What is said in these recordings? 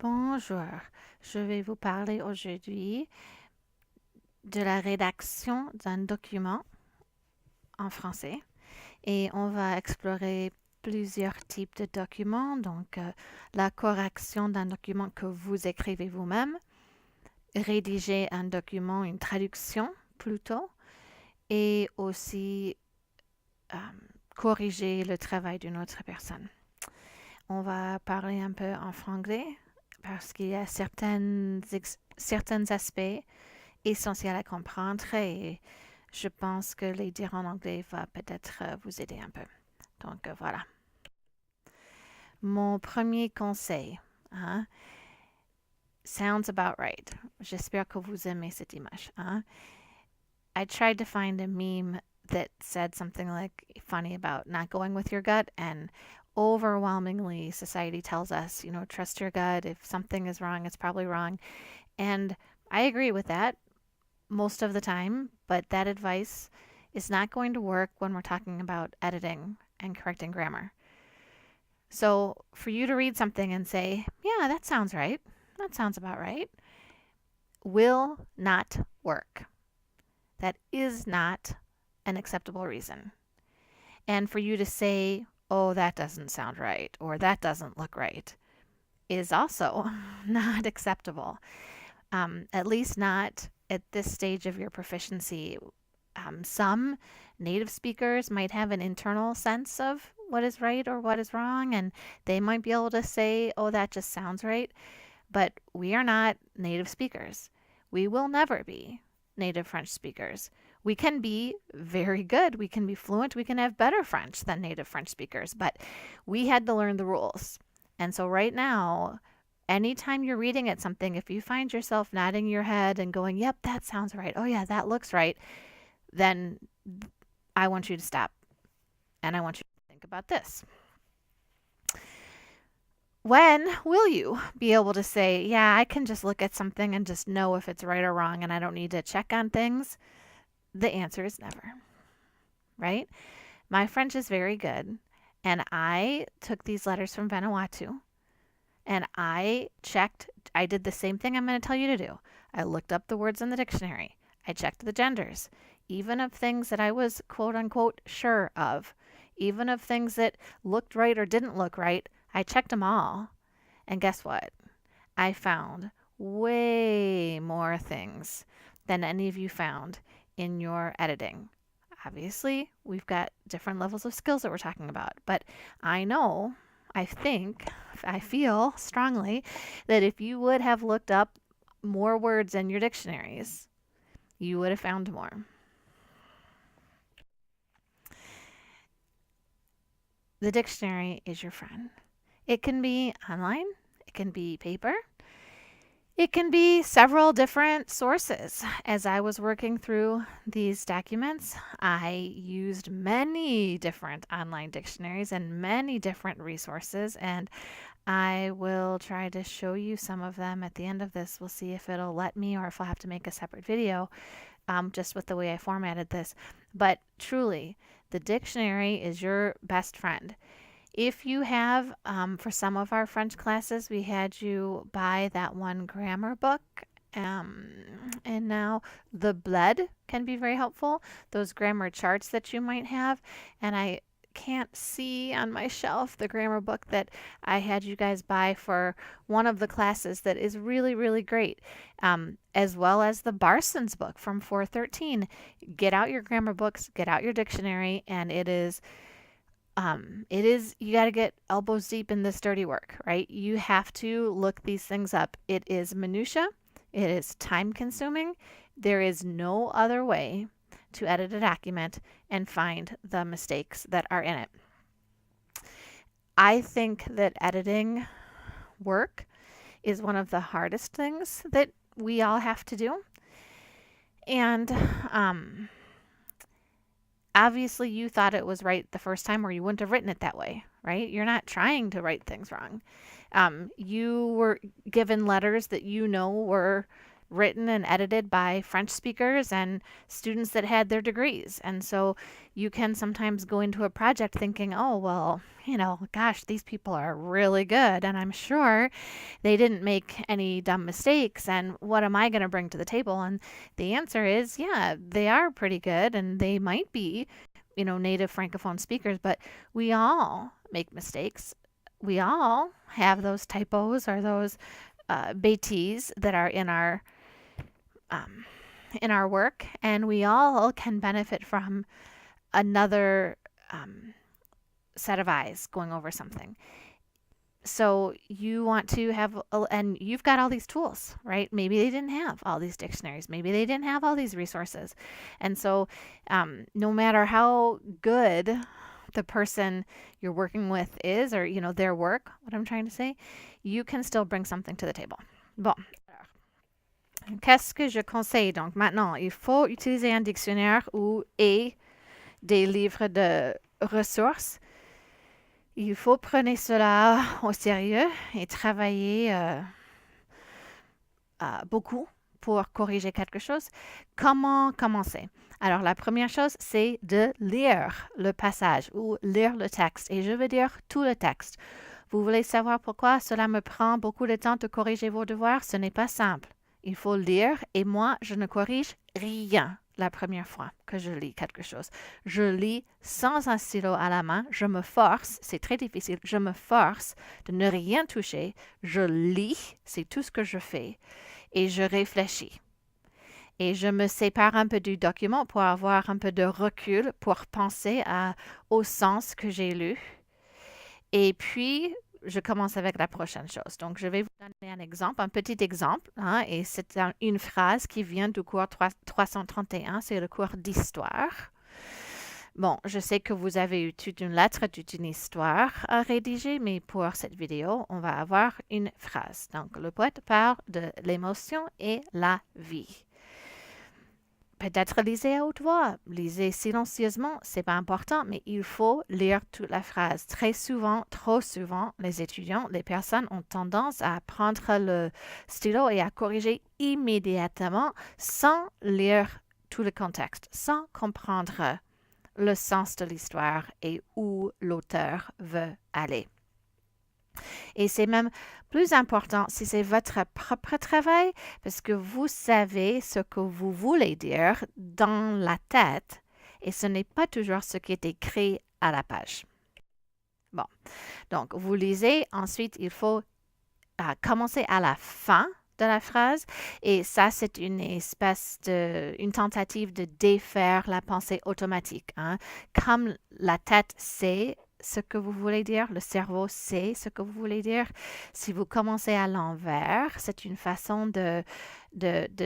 Bonjour, je vais vous parler aujourd'hui de la rédaction d'un document en français et on va explorer plusieurs types de documents, donc la correction d'un document que vous écrivez vous-même, rédiger un document, une traduction plutôt, et aussi euh, corriger le travail d'une autre personne. On va parler un peu en franglais parce qu'il y a certains aspects essentiels à comprendre et je pense que les dire en anglais va peut-être vous aider un peu. Donc voilà. Mon premier conseil, hein, sounds about right. J'espère que vous aimez cette image. Hein. I tried to find a meme that said something like funny about not going with your gut, and overwhelmingly society tells us, trust your gut. If something is wrong, it's probably wrong. And I agree with that most of the time, but that advice is not going to work when we're talking about editing and correcting grammar. So for you to read something and say, yeah, that sounds right, that sounds about right, will not work. That is not an acceptable reason. And for you to say, oh, that doesn't sound right, or that doesn't look right, is also not acceptable. At least not at this stage of your proficiency. Some native speakers might have an internal sense of what is right or what is wrong, and they might be able to say, oh, that just sounds right. But we are not native speakers. We will never be native French speakers. We can be very good. We can be fluent. We can have better French than native French speakers, but we had to learn the rules. And so right now, anytime you're reading at something, if you find yourself nodding your head and going, yep, that sounds right. Oh, yeah, that looks right. Then I want you to stop. And I want you to think about this. When will you be able to say, yeah, I can just look at something and just know if it's right or wrong and I don't need to check on things? The answer is never, right? My French is very good. And I took these letters from Vanuatu and I checked. I did the same thing I'm going to tell you to do. I looked up the words in the dictionary. I checked the genders, even of things that I was quote unquote sure of, even of things that looked right or didn't look right. I checked them all. And guess what? I found way more things than any of you found in your editing. Obviously, we've got different levels of skills that we're talking about, but I know, I think, I feel strongly that if you would have looked up more words in your dictionaries, you would have found more. The dictionary is your friend. It can be online, it can be paper, it can be several different sources. As I was working through these documents, I used many different online dictionaries and many different resources, and I will try to show you some of them at the end of this. We'll see if it'll let me or if I'll have to make a separate video just with the way I formatted this. But truly, the dictionary is your best friend. If you have, for some of our French classes, we had you buy that one grammar book. And now the Bled can be very helpful. Those grammar charts that you might have. And I can't see on my shelf the grammar book that I had you guys buy for one of the classes that is really, really great. As well as the Barson's book from 413. Get out your grammar books, get out your dictionary, and it is you got to get elbows deep in this dirty work, right? You have to look these things up. It is minutia. It is time consuming. There is no other way to edit a document and find the mistakes that are in it. I think that editing work is one of the hardest things that we all have to do. And, obviously you thought it was right the first time or you wouldn't have written it that way, right? You're not trying to write things wrong. You were given letters that you know were written and edited by French speakers and students that had their degrees. And so you can sometimes go into a project thinking, oh, well, gosh, these people are really good. And I'm sure they didn't make any dumb mistakes. And what am I going to bring to the table? And the answer is, yeah, they are pretty good and they might be, native Francophone speakers, but we all make mistakes. We all have those typos or those bêtises that are in our work, and we all can benefit from another set of eyes going over something. So you want to have, and you've got all these tools, right? Maybe they didn't have all these dictionaries. Maybe they didn't have all these resources. And so no matter how good the person you're working with is, or, their work, what I'm trying to say, you can still bring something to the table. Bon. Qu'est-ce que je conseille? Donc maintenant, il faut utiliser un dictionnaire et des livres de ressources. Il faut prendre cela au sérieux et travailler beaucoup pour corriger quelque chose. Comment commencer? Alors, la première chose, c'est de lire le passage ou lire le texte. Et je veux dire tout le texte. Vous voulez savoir pourquoi cela me prend beaucoup de temps de corriger vos devoirs? Ce n'est pas simple. Il faut lire et moi, je ne corrige rien la première fois que je lis quelque chose. Je lis sans un stylo à la main. Je me force, c'est très difficile, je me force de ne rien toucher. Je lis, c'est tout ce que je fais. Et je réfléchis. Et je me sépare un peu du document pour avoir un peu de recul, pour penser au sens que j'ai lu. Et puis, je commence avec la prochaine chose. Donc, je vais vous donner un exemple, un petit exemple. Et c'est une phrase qui vient du cours 331. C'est le cours d'histoire. Bon, je sais que vous avez eu toute une lettre, toute une histoire à rédiger, mais pour cette vidéo, on va avoir une phrase. Donc, le poète parle de l'émotion et la vie. Peut-être lisez à haute voix, lisez silencieusement, c'est pas important, mais il faut lire toute la phrase. Très souvent, trop souvent, les étudiants, les personnes ont tendance à prendre le stylo et à corriger immédiatement sans lire tout le contexte, sans comprendre le sens de l'histoire et où l'auteur veut aller. Et c'est même plus important si c'est votre propre travail parce que vous savez ce que vous voulez dire dans la tête et ce n'est pas toujours ce qui est écrit à la page. Bon, donc vous lisez, ensuite il faut commencer à la fin de la phrase et ça c'est une tentative de défaire la pensée automatique. Comme la tête sait ce que vous voulez dire, le cerveau sait ce que vous voulez dire. Si vous commencez à l'envers, c'est une façon de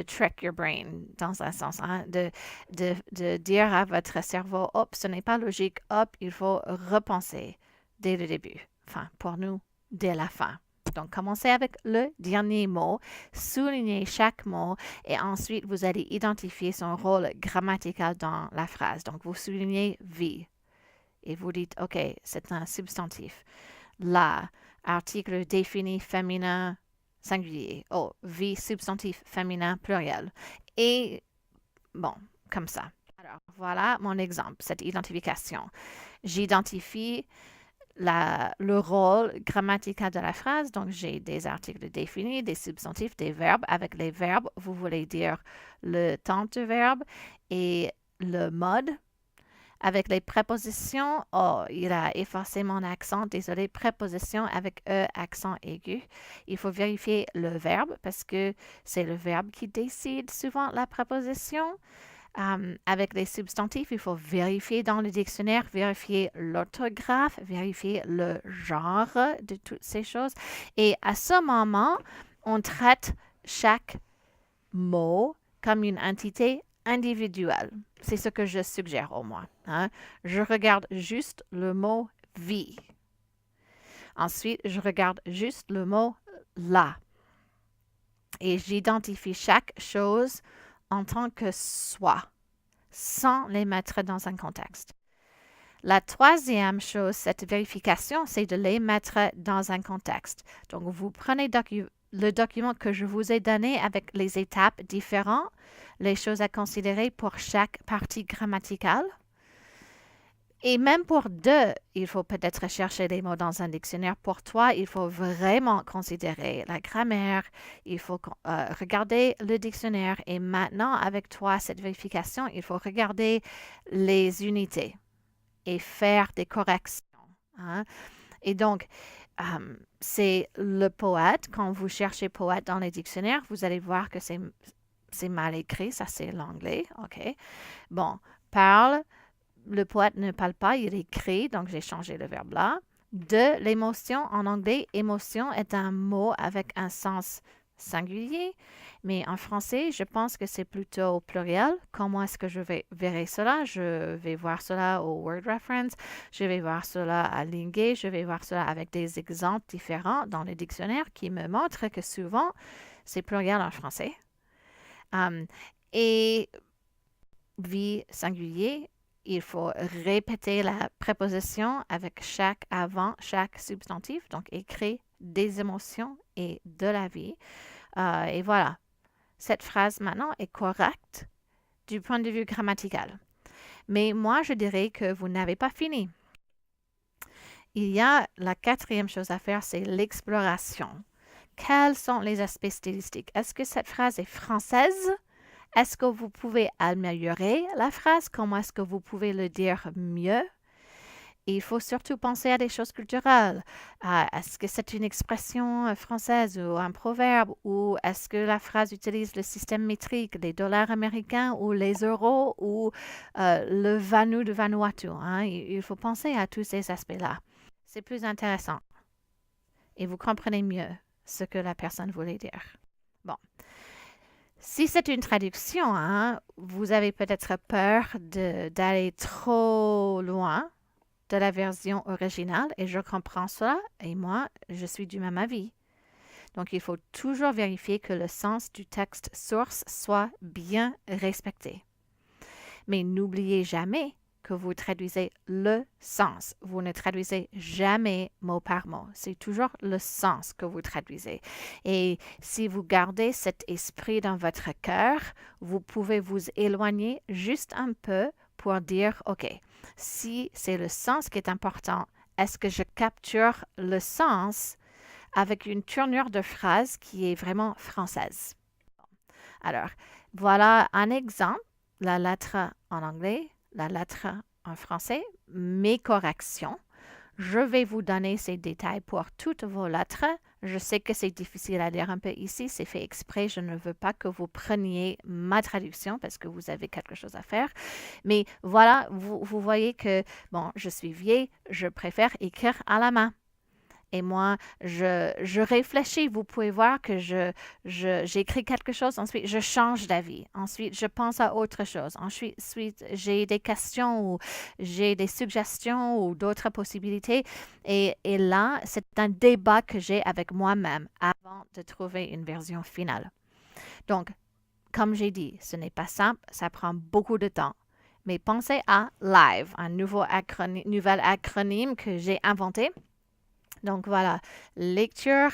trick your brain, dans un sens, de dire à votre cerveau, hop, ce n'est pas logique, hop, il faut repenser dès le début. Enfin, pour nous, dès la fin. Donc, commencez avec le dernier mot, soulignez chaque mot et ensuite, vous allez identifier son rôle grammatical dans la phrase. Donc, vous soulignez vie. Et vous dites, OK, c'est un substantif. La, article défini féminin singulier. Oh, vie, substantif féminin pluriel. Et bon, comme ça. Alors, voilà mon exemple, cette identification. J'identifie le rôle grammatical de la phrase. Donc, j'ai des articles définis, des substantifs, des verbes. Avec les verbes, vous voulez dire le temps du verbe et le mode. Avec les prépositions, il a effacé mon accent, désolé, préposition avec E, accent aigu. Il faut vérifier le verbe parce que c'est le verbe qui décide souvent la préposition. Avec les substantifs, il faut vérifier dans le dictionnaire, vérifier l'orthographe, vérifier le genre de toutes ces choses. Et à ce moment, on traite chaque mot comme une entité individuelle. C'est ce que je suggère au moins. Je regarde juste le mot vie. Ensuite, je regarde juste le mot la. Et j'identifie chaque chose en tant que soi, sans les mettre dans un contexte. La troisième chose, cette vérification, c'est de les mettre dans un contexte. Donc, vous prenez le document que je vous ai donné avec les étapes différentes, les choses à considérer pour chaque partie grammaticale. Et même pour deux, il faut peut-être chercher des mots dans un dictionnaire. Pour toi, il faut vraiment considérer la grammaire, il faut regarder le dictionnaire. Et maintenant, avec toi, cette vérification, il faut regarder les unités et faire des corrections. Hein. Et donc, c'est le poète. Quand vous cherchez poète dans les dictionnaires, vous allez voir que c'est mal écrit. Ça, c'est l'anglais. OK. Bon, parle. Le poète ne parle pas, il écrit, donc j'ai changé le verbe là. De l'émotion, en anglais, émotion est un mot avec un sens singulier, mais en français, je pense que c'est plutôt au pluriel. Comment est-ce que je verrai cela? Je vais voir cela au Word Reference, je vais voir cela à Linguet, je vais voir cela avec des exemples différents dans le dictionnaire qui me montrent que souvent, c'est pluriel en français. Et vie singulier, il faut répéter la préposition avec chaque avant, chaque substantif. Donc, écrire des émotions et de la vie. Et voilà. Cette phrase maintenant est correcte du point de vue grammatical. Mais moi, je dirais que vous n'avez pas fini. Il y a la quatrième chose à faire, c'est l'exploration. Quels sont les aspects stylistiques? Est-ce que cette phrase est française? Est-ce que vous pouvez améliorer la phrase? Comment est-ce que vous pouvez le dire mieux? Il faut surtout penser à des choses culturelles. Est-ce que c'est une expression française ou un proverbe? Ou est-ce que la phrase utilise le système métrique, les dollars américains ou les euros ou le Vanu de Vanuatu? Hein? Il faut penser à tous ces aspects-là. C'est plus intéressant. Et vous comprenez mieux ce que la personne voulait dire. Bon. Si c'est une traduction, hein, vous avez peut-être peur d'aller trop loin de la version originale et je comprends cela et moi, je suis du même avis. Donc, il faut toujours vérifier que le sens du texte source soit bien respecté. Mais n'oubliez jamais que vous traduisez le sens. Vous ne traduisez jamais mot par mot. C'est toujours le sens que vous traduisez. Et si vous gardez cet esprit dans votre cœur, vous pouvez vous éloigner juste un peu pour dire, OK, si c'est le sens qui est important, est-ce que je capture le sens avec une tournure de phrase qui est vraiment française? Alors, voilà un exemple, la lettre en anglais, la lettre en français, mes corrections. Je vais vous donner ces détails pour toutes vos lettres. Je sais que c'est difficile à lire un peu ici, c'est fait exprès. Je ne veux pas que vous preniez ma traduction parce que vous avez quelque chose à faire. Mais voilà, vous voyez que, bon, je suis vieille, je préfère écrire à la main. Et moi, je réfléchis. Vous pouvez voir que j'écris quelque chose. Ensuite, je change d'avis. Ensuite, je pense à autre chose. Ensuite, j'ai des questions ou j'ai des suggestions ou d'autres possibilités. Et là, c'est un débat que j'ai avec moi-même avant de trouver une version finale. Donc, comme j'ai dit, ce n'est pas simple. Ça prend beaucoup de temps. Mais pensez à LIVE, un nouvel acronyme que j'ai inventé. Donc voilà, lecture,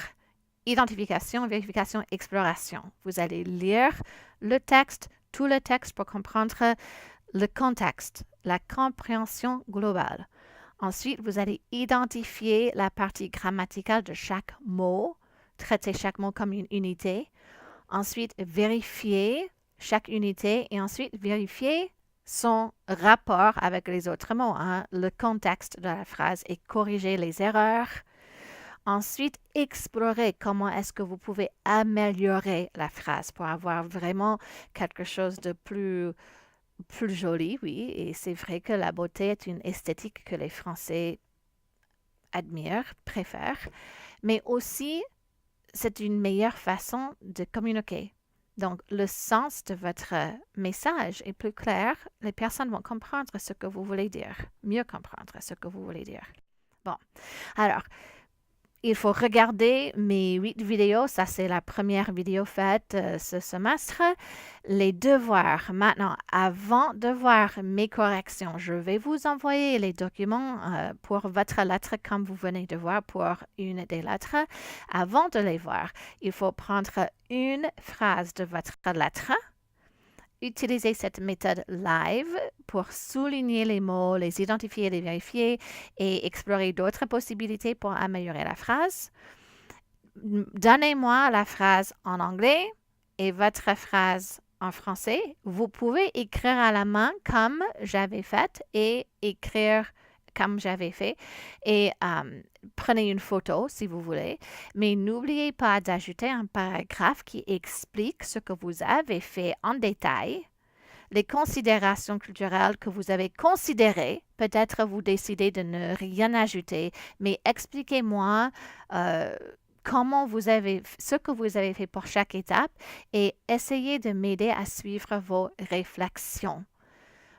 identification, vérification, exploration. Vous allez lire le texte, tout le texte pour comprendre le contexte, la compréhension globale. Ensuite, vous allez identifier la partie grammaticale de chaque mot, traiter chaque mot comme une unité. Ensuite, vérifier chaque unité et ensuite vérifier son rapport avec les autres mots, hein, le contexte de la phrase et corriger les erreurs. Ensuite, explorer comment est-ce que vous pouvez améliorer la phrase pour avoir vraiment quelque chose de plus joli, oui. Et c'est vrai que la beauté est une esthétique que les Français admirent, préfèrent. Mais aussi, c'est une meilleure façon de communiquer. Donc, le sens de votre message est plus clair. Les personnes vont comprendre ce que vous voulez dire, mieux comprendre ce que vous voulez dire. Bon, alors, il faut regarder mes 8 vidéos. Ça, c'est la première vidéo faite ce semestre. Les devoirs. Maintenant, avant de voir mes corrections, je vais vous envoyer les documents pour votre lettre comme vous venez de voir pour une des lettres. Avant de les voir, il faut prendre une phrase de votre lettre. Utilisez cette méthode live pour souligner les mots, les identifier, les vérifier et explorer d'autres possibilités pour améliorer la phrase. Donnez-moi la phrase en anglais et votre phrase en français. Vous pouvez écrire à la main comme j'avais fait et écrire comme j'avais fait et prenez une photo si vous voulez, mais n'oubliez pas d'ajouter un paragraphe qui explique ce que vous avez fait en détail, les considérations culturelles que vous avez considérées. Peut-être vous décidez de ne rien ajouter, mais expliquez-moi ce que vous avez fait pour chaque étape et essayez de m'aider à suivre vos réflexions.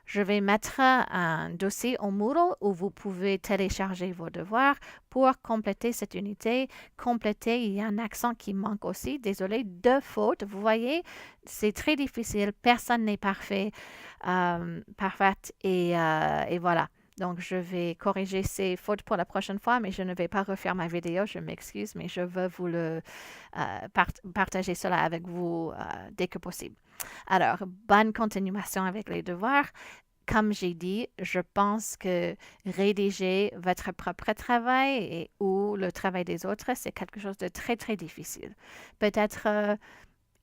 Je vais mettre un dossier au Moodle où vous pouvez télécharger vos devoirs pour compléter cette unité. Compléter, il y a un accent qui manque aussi. Désolé, 2 fautes. Vous voyez, c'est très difficile. Personne n'est parfaite. Et voilà. Donc, je vais corriger ces fautes pour la prochaine fois, mais je ne vais pas refaire ma vidéo. Je m'excuse, mais je veux vous partager cela avec vous dès que possible. Alors, bonne continuation avec les devoirs. Comme j'ai dit, je pense que rédiger votre propre travail ou le travail des autres, c'est quelque chose de très, très difficile. Peut-être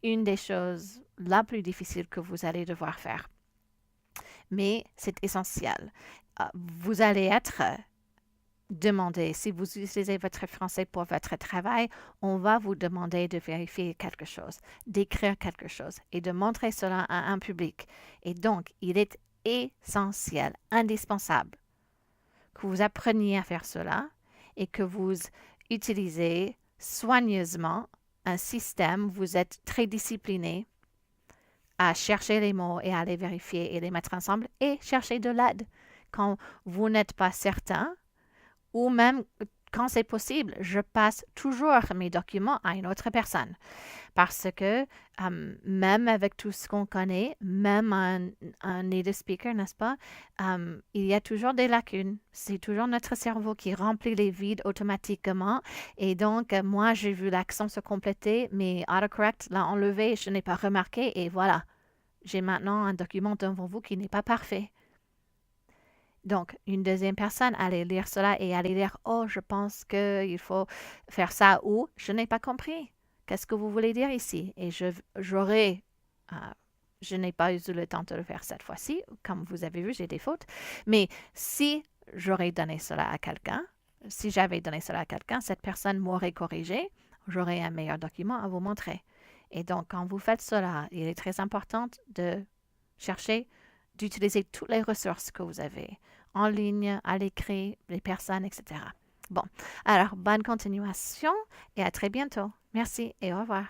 une des choses la plus difficile que vous allez devoir faire. Mais c'est essentiel. Vous allez être demandé, si vous utilisez votre français pour votre travail, on va vous demander de vérifier quelque chose, d'écrire quelque chose et de montrer cela à un public. Et donc, il est essentiel, indispensable que vous appreniez à faire cela et que vous utilisez soigneusement un système, vous êtes très discipliné à chercher les mots et à les vérifier et les mettre ensemble et chercher de l'aide quand vous n'êtes pas certain. Ou même, quand c'est possible, je passe toujours mes documents à une autre personne. Parce que même avec tout ce qu'on connaît, même un native speaker, n'est-ce pas, il y a toujours des lacunes. C'est toujours notre cerveau qui remplit les vides automatiquement. Et donc, moi, j'ai vu l'accent se compléter, mais autocorrect l'a enlevé, je n'ai pas remarqué. Et voilà, j'ai maintenant un document devant vous qui n'est pas parfait. Donc, une deuxième personne allait lire cela et allait dire « Oh, je pense qu'il faut faire ça » ou « Je n'ai pas compris. Qu'est-ce que vous voulez dire ici ?» Et je n'ai pas eu le temps de le faire cette fois-ci. Comme vous avez vu, j'ai des fautes. Mais si j'aurais donné cela à quelqu'un, si j'avais donné cela à quelqu'un, cette personne m'aurait corrigé. J'aurais un meilleur document à vous montrer. Et donc, quand vous faites cela, il est très important de chercher d'utiliser toutes les ressources que vous avez en ligne, à l'écrit, les personnes, etc. Bon, alors bonne continuation et à très bientôt. Merci et au revoir.